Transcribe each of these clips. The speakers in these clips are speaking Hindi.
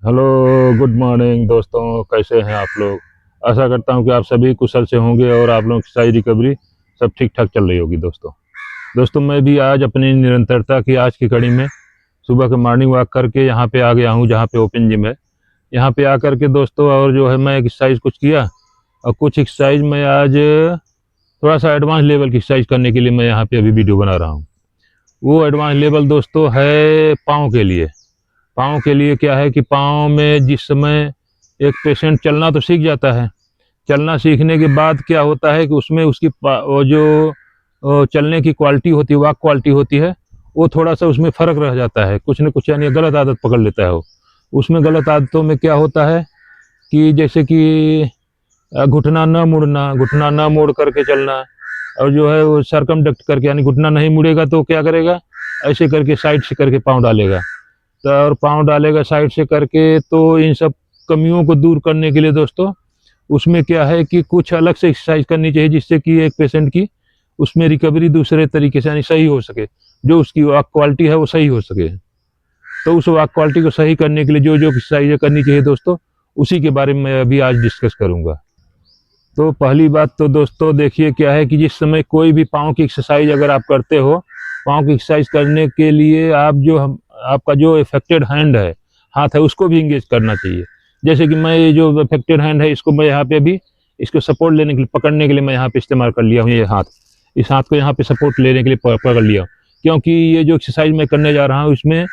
हेलो, गुड मॉर्निंग दोस्तों। कैसे हैं आप लोग? आशा करता हूं कि आप सभी कुशल से होंगे और आप लोगों की सारी रिकवरी सब ठीक ठाक चल रही होगी। दोस्तों मैं भी आज अपनी निरंतरता की आज की कड़ी में सुबह के मॉर्निंग वॉक करके यहाँ पे आ गया हूँ, जहाँ पे ओपन जिम है। यहाँ पे आकर के दोस्तों और जो है मैं एक्सरसाइज कुछ किया, और कुछ एक्सरसाइज मैं आज थोड़ा सा एडवांस लेवल की एक्सरसाइज करने के लिए मैं यहाँ पे अभी वीडियो बना रहा हूँ। वो एडवांस लेवल दोस्तों है पाँव के लिए। पाँव के लिए क्या है कि पाँव में जिस समय एक पेशेंट चलना तो सीख जाता है, चलना सीखने के बाद क्या होता है कि उसमें उसकी वो जो चलने की क्वालिटी होती है, वॉक क्वालिटी होती है, वो थोड़ा सा उसमें फ़र्क रह जाता है, कुछ न कुछ यानी गलत आदत पकड़ लेता है वो। उसमें गलत आदतों में क्या होता है कि जैसे कि घुटना न मुड़ना, घुटना न मोड़ करके चलना, और जो है वो सरकमडक्ट करके, यानी घुटना नहीं मुड़ेगा तो क्या करेगा, ऐसे करके साइड से करके पाँव डालेगा। तो और पाँव डालेगा साइड से करके। तो इन सब कमियों को दूर करने के लिए दोस्तों उसमें क्या है कि कुछ अलग से एक्सरसाइज करनी चाहिए, जिससे कि एक पेशेंट की उसमें रिकवरी दूसरे तरीके से यानी सही हो सके, जो उसकी वॉक क्वालिटी है वो सही हो सके। तो उस वॉक क्वालिटी को सही करने के लिए जो जो एक्सरसाइज करनी चाहिए दोस्तों, उसी के बारे में मैं अभी आज डिस्कस करूँगा। तो पहली बात तो दोस्तों देखिए क्या है कि जिस समय कोई भी पाँव की एक्सरसाइज अगर आप करते हो, पाँव की एक्सरसाइज करने के लिए आप जो आपका जो अफेक्टेड हैंड है, हाथ है, उसको भी इंगेज करना चाहिए। जैसे कि मैं ये जो अफेक्टेड हैंड है इसको मैं यहाँ पे भी इसको सपोर्ट लेने के लिए, पकड़ने के लिए मैं यहाँ पे इस्तेमाल कर लिया हूँ। ये हाथ, इस हाथ को यहाँ पे सपोर्ट लेने के लिए पकड़ लिया हूँ, क्योंकि ये जो एक्सरसाइज मैं करने जा रहा हूँ इसमें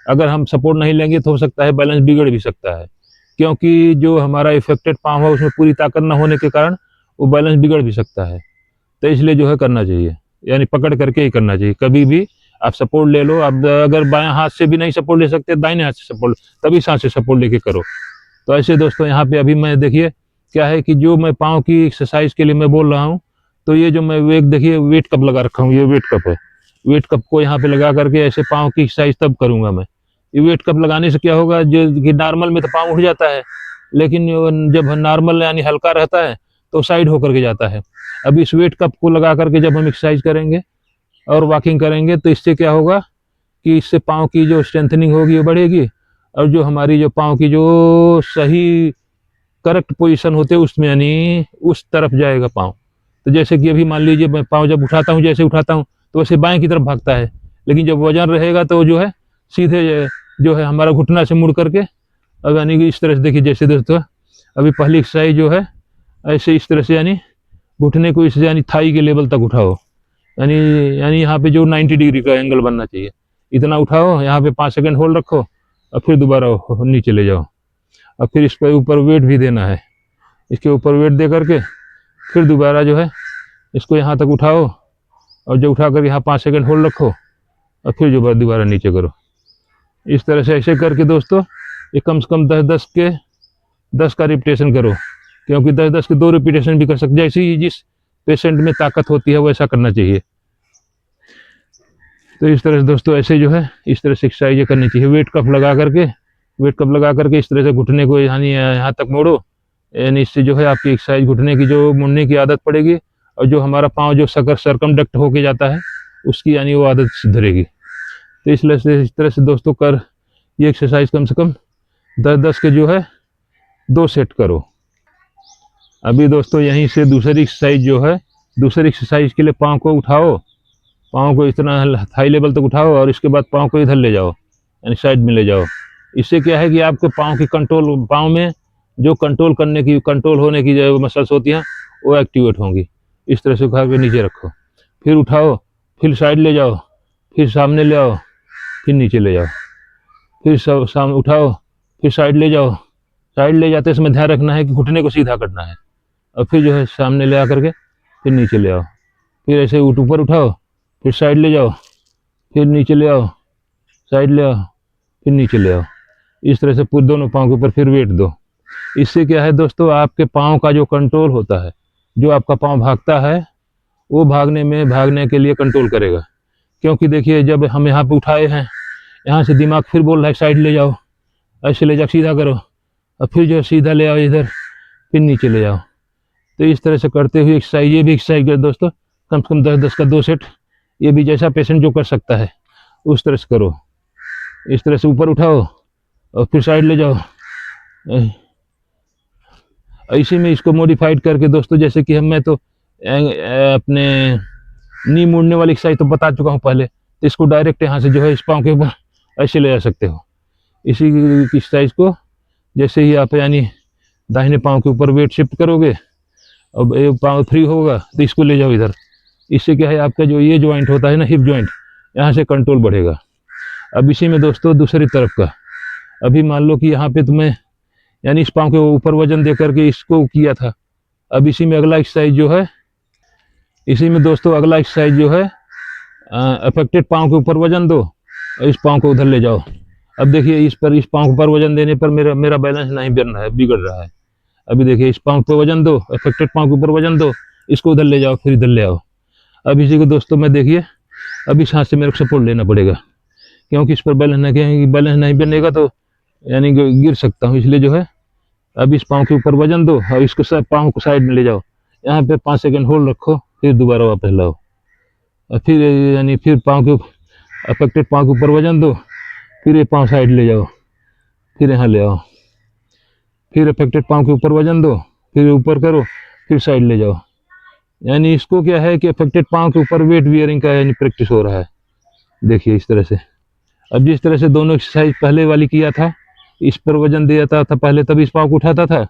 अगर हम सपोर्ट नहीं लेंगे तो हो सकता है बैलेंस बिगड़ भी सकता है, क्योंकि जो हमारा इफेक्टेड पाँव है उसमें पूरी ताकत न होने के कारण वो बैलेंस बिगड़ भी सकता है। तो इसलिए जो है करना चाहिए, यानी पकड़ करके ही करना चाहिए। कभी भी आप सपोर्ट ले लो, अब अगर बाएं हाथ से भी नहीं सपोर्ट ले सकते, दाहिने हाथ से सपोर्ट, तभी सांस से सपोर्ट लेके करो। तो ऐसे दोस्तों यहाँ पे अभी मैं देखिए क्या है कि जो मैं पाँव की एक्सरसाइज के लिए मैं बोल रहा हूँ, तो ये जो मैं एक देखिए वेट कप लगा रखा हूँ, ये वेट कप है। वेट कप को यहाँ पे लगा करके ऐसे पाँव की एक्सरसाइज तब करूँगा मैं। ये वेट कप लगाने से क्या होगा, जो कि नॉर्मल में तो पाँव उठ जाता है, लेकिन जब नॉर्मल यानी हल्का रहता है तो साइड होकर के जाता है। अब इस वेट कप को लगा करके जब हम एक्सरसाइज करेंगे और वॉकिंग करेंगे तो इससे क्या होगा कि इससे पाँव की जो स्ट्रेंथनिंग होगी वो बढ़ेगी, और जो हमारी जो पाँव की जो सही करेक्ट पोजीशन होते है उसमें यानी उस तरफ जाएगा पाँव। तो जैसे कि अभी मान लीजिए मैं पाँव जब उठाता हूँ, जैसे उठाता हूँ तो वैसे बाएं की तरफ भागता है, लेकिन जब वजन रहेगा तो जो है सीधे जो है हमारा घुटना से मुड़ करके, अब यानी कि इस तरह से देखिए, जैसे दोस्तों अभी पहली एक्सरसाइज जो है ऐसे इस तरह से यानी घुटने को इससे यानी थाई के लेवल तक उठाओ, यानी यानी यहाँ पे जो 90 डिग्री का एंगल बनना चाहिए, इतना उठाओ। यहाँ पे 5 सेकंड होल्ड रखो और फिर दोबारा नीचे ले जाओ। और फिर इस पर ऊपर वेट भी देना है, इसके ऊपर वेट दे करके फिर दोबारा जो है इसको यहाँ तक उठाओ, और जो उठा कर यहाँ 5 सेकंड होल्ड रखो और फिर जो दोबारा नीचे करो। इस तरह से ऐसे करके दोस्तों ये कम से कम 10 का रिपीटेशन करो, क्योंकि 10 के 2 रिपीटेशन भी कर सकते, जैसे ही जिस पेशेंट में ताकत होती है वैसा करना चाहिए। तो इस तरह से दोस्तों ऐसे जो है इस तरह से एक्सरसाइज करनी चाहिए। वेट कप लगा करके इस तरह से घुटने को यानी यहाँ तक मोड़ो, यानी इससे जो है आपकी एक्सरसाइज घुटने की जो मुड़ने की आदत पड़ेगी, और जो हमारा पाँव जो सरकमडक्ट होके जाता है उसकी यानी वो आदत सुधरेगी। तो इस तरह से दोस्तों कर ये एक्सरसाइज कम से कम 10 के जो है 2 सेट करो। अभी दोस्तों यहीं से दूसरी एक्सरसाइज जो है, दूसरी एक्सरसाइज के लिए पाँव को उठाओ, पाँव को इतना हाई लेवल तक उठाओ और इसके बाद पाँव को इधर ले जाओ, यानी साइड में ले जाओ। इससे क्या है कि आपके पाँव की कंट्रोल, पाँव में जो कंट्रोल होने की जो मसल्स होती हैं वो एक्टिवेट होंगी। इस तरह से उठा के नीचे रखो, फिर उठाओ, फिर साइड ले जाओ, फिर सामने ले आओ, फिर नीचे ले जाओ, फिर सामने उठाओ, फिर साइड ले जाओ। साइड ले जाते समय ध्यान रखना है कि घुटने को सीधा करना है, और फिर जो है सामने ले आकर के फिर नीचे ले आओ, फिर ऐसे ऊपर उठाओ, फिर साइड ले जाओ, फिर नीचे ले आओ, साइड ले आओ, फिर नीचे ले आओ। इस तरह से पूरे दोनों पाँव के ऊपर फिर वेट दो। इससे क्या है दोस्तों, आपके पाँव का जो कंट्रोल होता है, जो आपका पाँव भागता है वो भागने के लिए कंट्रोल करेगा। क्योंकि देखिए जब हम यहाँ पे उठाए हैं, यहाँ से दिमाग फिर बोल रहा है साइड ले जाओ, ऐसे ले जाओ, सीधा करो, और फिर जो सीधा ले आओ इधर, फिर नीचे ले आओ। तो इस तरह से करते हुए एक्सरसाइज, ये भी एक्सरसाइज कर दोस्तों कम से कम 10 का 2 सेट। ये भी जैसा पेशेंट जो कर सकता है उस तरह से करो। इस तरह से ऊपर उठाओ और फिर साइड ले जाओ, इसी में इसको मॉडिफाइड करके दोस्तों, जैसे कि मैं तो अपने नी मोड़ने वाली एक्सरसाइज तो बता चुका हूँ पहले, तो इसको डायरेक्ट यहाँ से जो है इस पाँव के ऊपर ऐसे ले जा सकते हो। इसी एक्सरसाइज को जैसे ही आप यानी दाहिने पाँव के ऊपर वेट शिफ्ट करोगे, अब एक पाँव फ्री होगा तो इसको ले जाओ इधर। इससे क्या है, आपका जो ये ज्वाइंट होता है ना, हिप ज्वाइंट, यहाँ से कंट्रोल बढ़ेगा। अब इसी में दोस्तों दूसरी तरफ का, अभी मान लो कि यहाँ पे तुम्हें यानी इस पाँव के ऊपर वजन दे करके इसको किया था। अब इसी में अगला एक्सरसाइज जो है, इसी में दोस्तों अगला एक्सरसाइज जो है, अफेक्टेड पाँव के ऊपर वजन दो और इस पाँव को उधर ले जाओ। अब देखिए इस पाँव पर वजन देने पर मेरा बैलेंस नहीं बन रहा है, बिगड़ रहा है। अभी देखिए इस पाँव पर वजन दो, अफेक्टेड पाँव के ऊपर वजन दो, इसको उधर ले जाओ, फिर इधर ले आओ। अब इसी को दोस्तों मैं देखिए, अब इस हाथ से मेरे को सपोर्ट लेना पड़ेगा, क्योंकि इस पर बैलेंस नहीं बनेगा तो यानी गिर सकता हूँ, इसलिए जो है अब इस पाँव के ऊपर वजन दो और इसको पाँव को साइड में ले जाओ। यहाँ पे 5 सेकंड होल्ड रखो, फिर दोबारा वापस लाओ और फिर यानी फिर पाँव के अफेक्टेड पाँव के ऊपर वजन दो, फिर ये पाँव साइड ले जाओ, फिर यहाँ ले आओ, फिर अफेक्टेड पाँव के ऊपर वजन दो, फिर ऊपर करो, फिर साइड ले जाओ। यानी इसको क्या है कि अफेक्टेड पाँव के ऊपर वेट बियरिंग का यानी प्रैक्टिस हो रहा है। देखिए इस तरह से। अब जिस तरह से दोनों एक्सरसाइज पहले वाली किया था, इस पर वजन दिया था पहले, तब इस पाँव को उठाता था।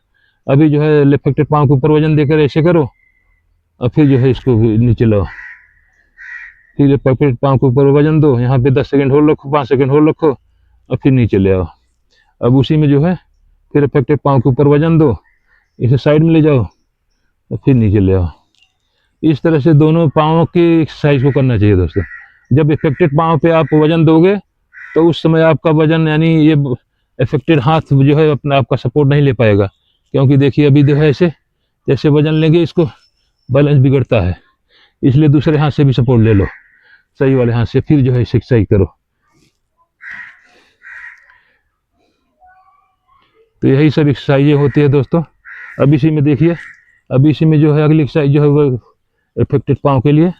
अभी जो है अफेक्टेड पाँव के ऊपर वजन देकर ऐसे करो और फिर जो है इसको नीचे लाओ, फिर अफेक्टेड पाँव के ऊपर वजन दो, यहाँ पे 10 सेकंड होल्ड रखो, 5 सेकंड होल्ड रखो और फिर नीचे ले आओ। अब उसी में जो है फिर अफेक्टेड पाँव के ऊपर वजन दो, इसे साइड में ले जाओ और फिर नीचे ले आओ। इस तरह से दोनों पाँव की एक्सरसाइज को करना चाहिए दोस्तों। जब इफेक्टेड पाँव पे आप वजन दोगे तो उस समय आपका वजन यानी ये इफेक्टेड हाथ जो है अपना आपका सपोर्ट नहीं ले पाएगा, क्योंकि देखिए अभी जो है ऐसे जैसे वजन लेंगे इसको बैलेंस बिगड़ता है, इसलिए दूसरे हाथ से भी सपोर्ट ले लो, सही वाले हाथ से, फिर जो है एक्सरसाइज करो। तो यही सब एक्सरसाइजें होती है दोस्तों। अब इसी में देखिए, अब इसी में जो है अगली एक्सरसाइज जो है वो इफेक्टेड पाँव के लिए,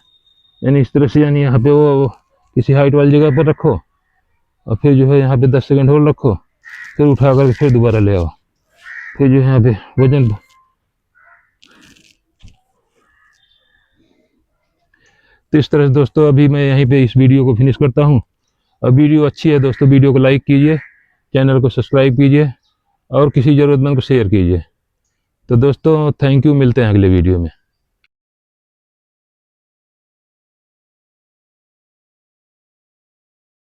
यानी इस तरह से, यानी यहाँ पे वो किसी हाइट वाली जगह पर रखो और फिर जो है यहाँ पे 10 सेकंड होल्ड रखो, फिर उठा कर फिर दोबारा ले आओ, फिर जो है यहाँ पे वजन। तो इस तरह से दोस्तों अभी मैं यहीं पे इस वीडियो को फिनिश करता हूँ। और वीडियो अच्छी है दोस्तों, वीडियो को लाइक कीजिए, चैनल को सब्सक्राइब कीजिए और किसी ज़रूरतमंद को शेयर कीजिए। तो दोस्तों थैंक यू, मिलते हैं अगले वीडियो में।